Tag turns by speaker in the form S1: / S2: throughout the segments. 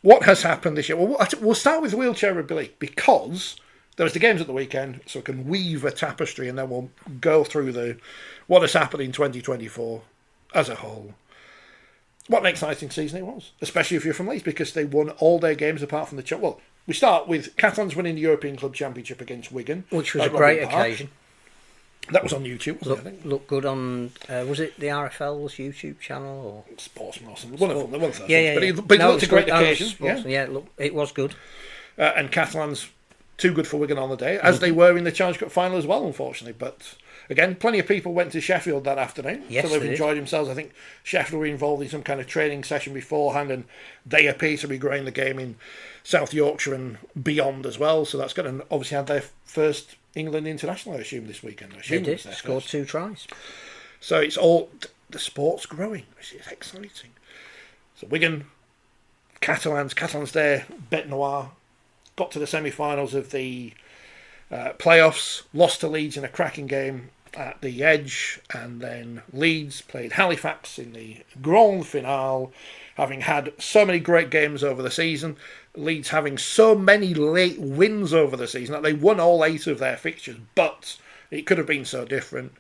S1: what has happened this year? Well, we'll start with Wheelchair Rugby League because there was the games at the weekend, so we can weave a tapestry, and then we'll go through what has happened in 2024 as a whole. What an exciting season it was, especially if you're from Leeds, because they won all their games apart from the... Well, we start with Catalans winning the European Club Championship against Wigan.
S2: Which was a great occasion.
S1: That was on YouTube, wasn't it, I think?
S2: Looked good on... was it the RFL's YouTube channel? Or
S1: Sportsman or something. One of them.
S2: Yeah.
S1: But it looked a great occasion.
S2: Yeah, it was good.
S1: And Catalans, too good for Wigan on the day, as they were in the Challenge Cup final as well, unfortunately. But... Again, plenty of people went to Sheffield that afternoon,
S2: yes,
S1: so they've enjoyed themselves. I think Sheffield were involved in some kind of training session beforehand, and they appear to be growing the game in South Yorkshire and beyond as well. So that's going to obviously have their first England international, I assume, this weekend.
S2: They did, scored 2 tries.
S1: So it's all, the sport's growing, which is exciting. So Wigan, Catalans there, Bête Noire, got to the semi-finals of the playoffs, lost to Leeds in a cracking game at the Edge, and then Leeds played Halifax in the grand finale, having had so many great games over the season. Leeds having so many late wins over the season that they won all 8 of their fixtures, but it could have been so different.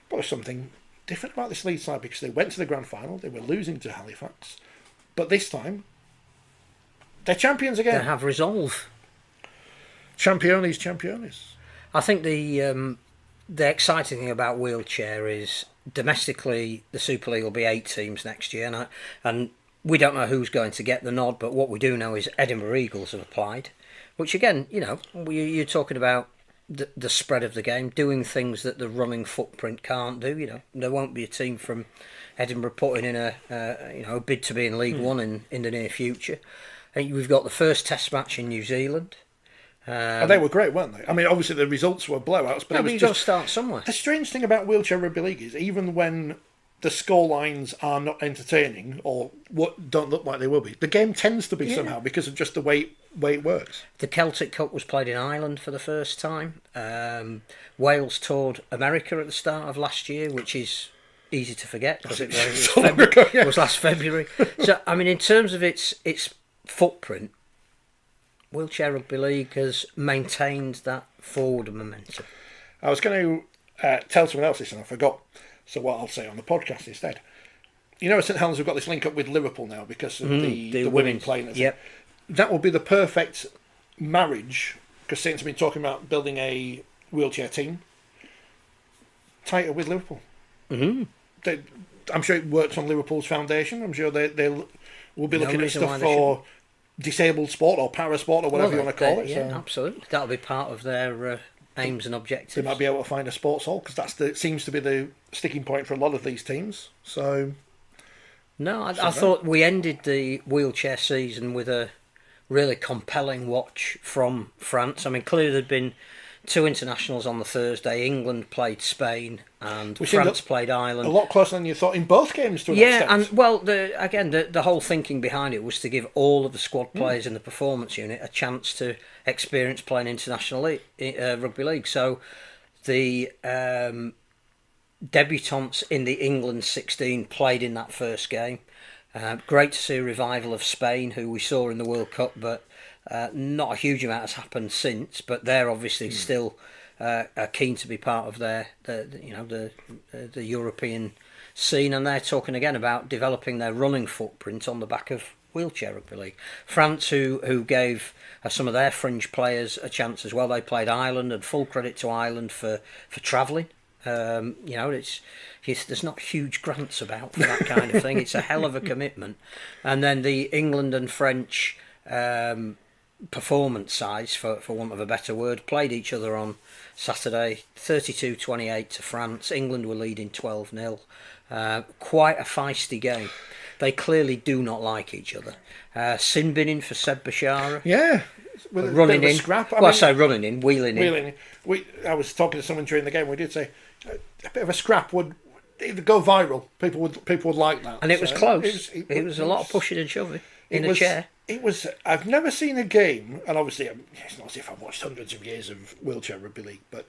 S1: But there's something different about this Leeds side, because they went to the grand final, they were losing to Halifax, but this time they're champions again.
S2: They have resolve.
S1: Championes.
S2: I think the exciting thing about Wheelchair is domestically the Super League will be 8 teams next year, and we don't know who's going to get the nod, but what we do know is Edinburgh Eagles have applied, which again, you're talking about the spread of the game, doing things that the running footprint can't do. There won't be a team from Edinburgh putting in a bid to be in League One in the near future. We've got the first Test match in New Zealand.
S1: And they were great, weren't they? I mean, obviously the results were blowouts, but
S2: you've got to start somewhere.
S1: The strange thing about Wheelchair Rugby League is even when the score lines are not entertaining or don't look like they will be, the game tends to be somehow because of just the way it works.
S2: The Celtic Cup was played in Ireland for the first time. Wales toured America at the start of last year, which is easy to forget because it was last February. So, I mean, in terms of its footprint, Wheelchair Rugby League has maintained that forward momentum.
S1: I was going to tell someone else this and I forgot, so what I'll say on the podcast instead. At St Helens we've got this link up with Liverpool now because of the women playing.
S2: Yep.
S1: That would be the perfect marriage, because Saints have been talking about building a wheelchair team. Tighter with Liverpool. Mm-hmm. I'm sure it works on Liverpool's foundation. I'm sure they will be looking at stuff for disabled sport or para-sport or whatever you want to call it.
S2: Yeah, absolutely. That'll be part of their aims and objectives.
S1: They might be able to find a sports hall, because seems to be the sticking point for a lot of these teams. So,
S2: no, I thought we ended the wheelchair season with a really compelling watch from France. I mean, clearly there'd been 2 internationals on the Thursday. England played Spain and France played Ireland.
S1: A lot closer than you thought in both games to an extent.
S2: And well, the whole thinking behind it was to give all of the squad players in the performance unit a chance to experience playing international rugby league. So the debutants in the England 16 played in that first game. Great to see a revival of Spain, who we saw in the World Cup, but not a huge amount has happened since. But they're obviously still keen to be part of the European scene, and they're talking again about developing their running footprint on the back of Wheelchair Rugby League. France, who gave some of their fringe players a chance as well. They played Ireland, and full credit to Ireland for travelling. There's not huge grants about for that kind of thing. It's a hell of a commitment. And then the England and French performance sides, for want of a better word, played each other on Saturday, 32-28 to France. England were leading 12-0. Quite a feisty game. They clearly do not like each other. Sin binning for Seb Bashara.
S1: Yeah.
S2: With running in.
S1: Scrap.
S2: I say running in, wheeling in.
S1: I was talking to someone during the game. We did say a bit of a scrap would either go viral. People would like that.
S2: And it was close. It was a lot of pushing and shoving in a chair.
S1: It was. I've never seen a game, and obviously it's not as if I've watched hundreds of years of Wheelchair Rugby League, but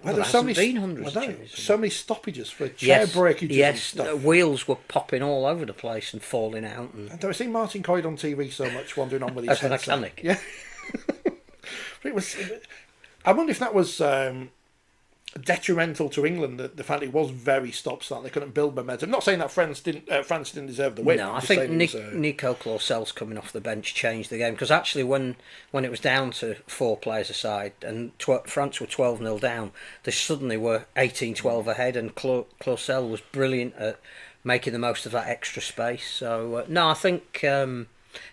S1: Well,
S2: there
S1: there's so
S2: hasn't
S1: many,
S2: been hundreds of changes.
S1: so many stoppages for chair breakages and stuff.
S2: Wheels were popping all over the place and falling out. And
S1: I've seen Martin Coyd on TV so much wandering on with his
S2: as a
S1: headset.
S2: mechanic.
S1: Yeah. But it was. I wonder if that was detrimental to England, the fact it was very stop-start. They couldn't build momentum. I'm not saying that France didn't deserve the win.
S2: No, I
S1: Just
S2: think
S1: saying
S2: Nico Clausel's coming off the bench changed the game, because actually when it was down to 4 players aside and France were 12-0 down, they suddenly were 18-12 ahead, and Clausel was brilliant at making the most of that extra space. So no, I think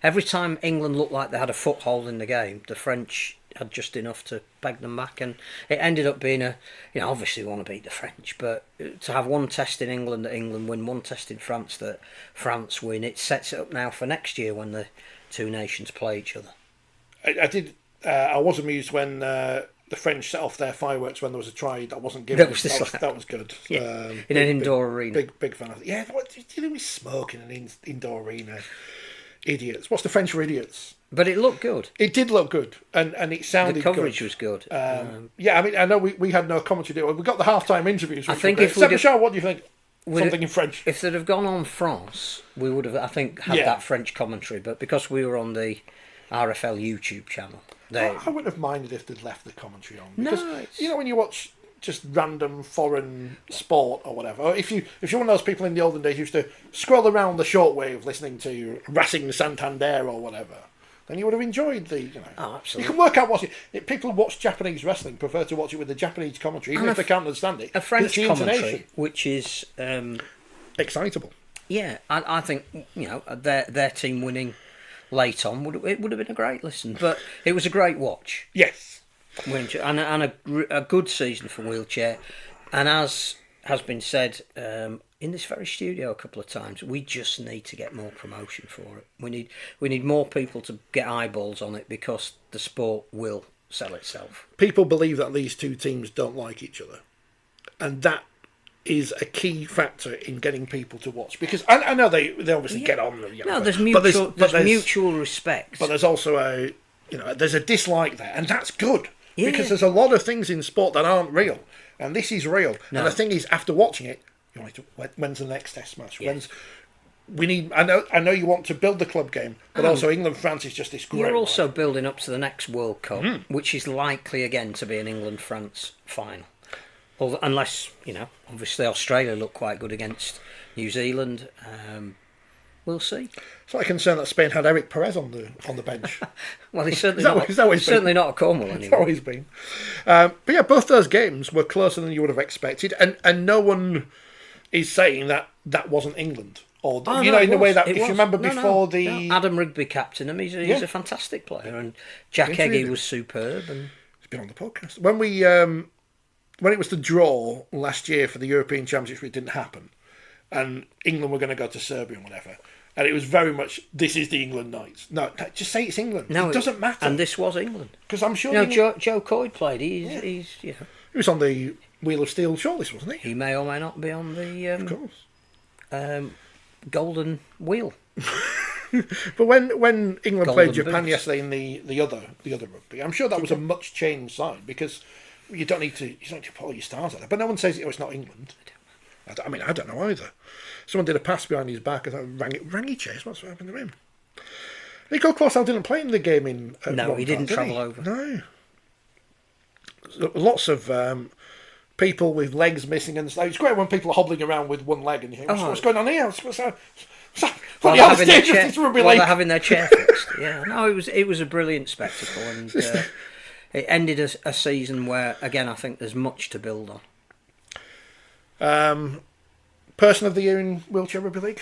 S2: every time England looked like they had a foothold in the game, the French had just enough to bag them back, and it ended up being obviously we want to beat the French, but to have one test in England that England win, one test in France that France win, it sets it up now for next year when the two nations play each other.
S1: I was amused when the French set off their fireworks when there was a try that wasn't given. That was good.
S2: Yeah. In an indoor arena.
S1: Big fan of it. Yeah, what do you do with smoke in an indoor arena? Idiots. What's the French for idiots?
S2: But it looked good.
S1: It did look good, and it sounded good.
S2: The coverage was good.
S1: Yeah, I mean, I know we had no commentary. We got the halftime interviews.
S2: I think
S1: if Sebastian, what do you think? Something in French.
S2: If they'd have gone on France, we would have, I think, had that French commentary. But because we were on the RFL YouTube channel, I
S1: wouldn't have minded if they'd left the commentary on. Because, when you watch just random foreign sport or whatever, or if you're one of those people in the olden days who used to scroll around the shortwave listening to Racing Santander or whatever, then you would have enjoyed the,
S2: Oh, absolutely.
S1: You can work out watching. People watch Japanese wrestling prefer to watch it with the Japanese commentary, even if they can't understand it.
S2: A French commentary, which is
S1: excitable.
S2: Yeah, I think their team winning late on would have been a great listen, but it was a great watch.
S1: Yes.
S2: And a good season for Wheelchair, and as has been said in this very studio a couple of times, we just need to get more promotion for it. We need more people to get eyeballs on it, because the sport will sell itself.
S1: People believe that these two teams don't like each other, and that is a key factor in getting people to watch, because I know they obviously get on.
S2: There's mutual respect,
S1: but there's also there's a dislike there, and that's good. Yeah. Because there's a lot of things in sport that aren't real, and this is real. No. And the thing is, after watching it, you want to, when's the next Test match? Yeah. I know you want to build the club game, but also England-France is just this great.
S2: You're also building up to the next World Cup, which is likely again to be an England-France final. Unless, obviously Australia look quite good against New Zealand. We'll see.
S1: It's like a concern that Spain had Eric Perez on the bench.
S2: Well, he's certainly not a Cornwall anymore.
S1: It's always been. But yeah, both those games were closer than you would have expected, and no one is saying that wasn't England. Or in the way that, if you remember before
S2: Adam Rigby captained him, he's a fantastic player, and Jack Heggie was superb. And
S1: he's been on the podcast. When it was the draw last year for the European Championships, it didn't happen, and England were going to go to Serbia and whatever. And it was very much, this is the England night. No, just say it's England. No, it doesn't matter.
S2: And this was England.
S1: Because I'm sure...
S2: Joe Coyd played. He
S1: was on the Wheel of Steel shortlist, wasn't he?
S2: He may or may not be on the...
S1: of course.
S2: Golden Wheel.
S1: But when England played Japan yesterday in the other rugby, I'm sure that was a much changed side, because you don't need to put all your stars out there. But no one says, it's not England. I mean, I don't know either. Someone did a pass behind his back. I thought, rang chase. What's happened to him? Nico Clausel didn't play in the game in.
S2: No, he didn't travel over.
S1: No. Lots of people with legs missing and stuff. It's great when people are hobbling around with one leg and you think, what's going on here?
S2: They're having their chair fixed. Yeah, no, it was a brilliant spectacle, and it ended a season where, again, I think there's much to build on.
S1: Person of the year in Wheelchair Rugby League?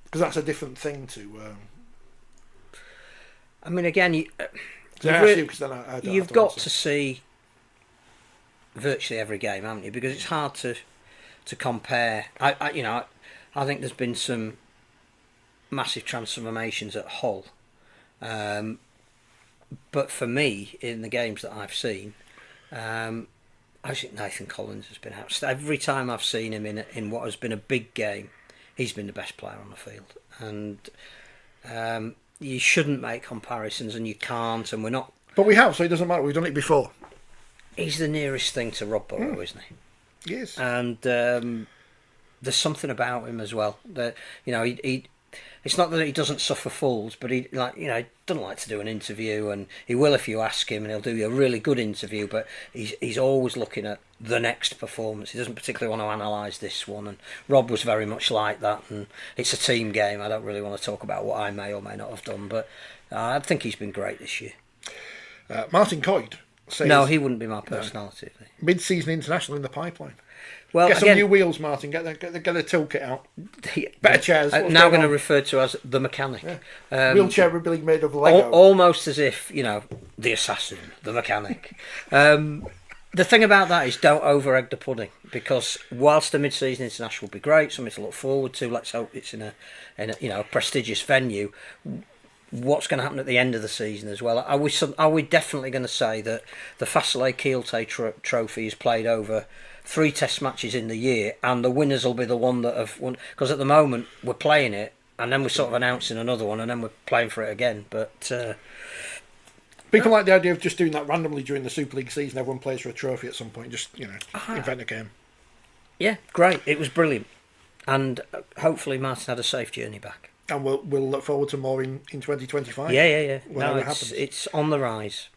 S1: Because that's a different thing to...
S2: I mean, again, you've got to see virtually every game, haven't you? Because it's hard to compare. I think there's been some massive transformations at Hull, but for me, in the games that I've seen, I think Nathan Collins has been outstanding. Every time I've seen him in what has been a big game, he's been the best player on the field. And you shouldn't make comparisons, and you can't, and we're not
S1: But we have, so it doesn't matter. We've done it before.
S2: He's the nearest thing to Rob Burrow, isn't he?
S1: Yes.
S2: And there's something about him as well that he. It's not that he doesn't suffer fools, but he doesn't like to do an interview, and he will if you ask him, and he'll do you a really good interview. But he's always looking at the next performance. He doesn't particularly want to analyse this one, and Rob was very much like that. And it's a team game. I don't really want to talk about what I may or may not have done, but I think he's been great this year.
S1: Martin Coyd says,
S2: no, he wouldn't be my personality. No.
S1: Mid-season international in the pipipeline.
S2: Well,
S1: get some
S2: again,
S1: new wheels, Martin. Get the toolkit out. Better chairs.
S2: I'm now going to refer to as the mechanic.
S1: Yeah. Wheelchair Rugby League made of Lego.
S2: Almost as if, the assassin, the mechanic. The thing about that is don't over-egg the pudding, because whilst the mid-season international will be great, something to look forward to, let's hope it's in a prestigious venue, what's going to happen at the end of the season as well? Are we definitely going to say that the Fassolette-Kielty Trophy is played over 3 test matches in the year, and the winners will be the one that have won? Because at the moment we're playing it, and then we're sort of announcing another one, and then we're playing for it again. But
S1: people like the idea of just doing that randomly during the Super League season. Everyone plays for a trophy at some point. Just invent a game.
S2: Yeah, great. It was brilliant, and hopefully Martin had a safe journey back.
S1: And we'll look forward to more in 2025.
S2: Yeah.
S1: Whatever happens.
S2: It's on the rise.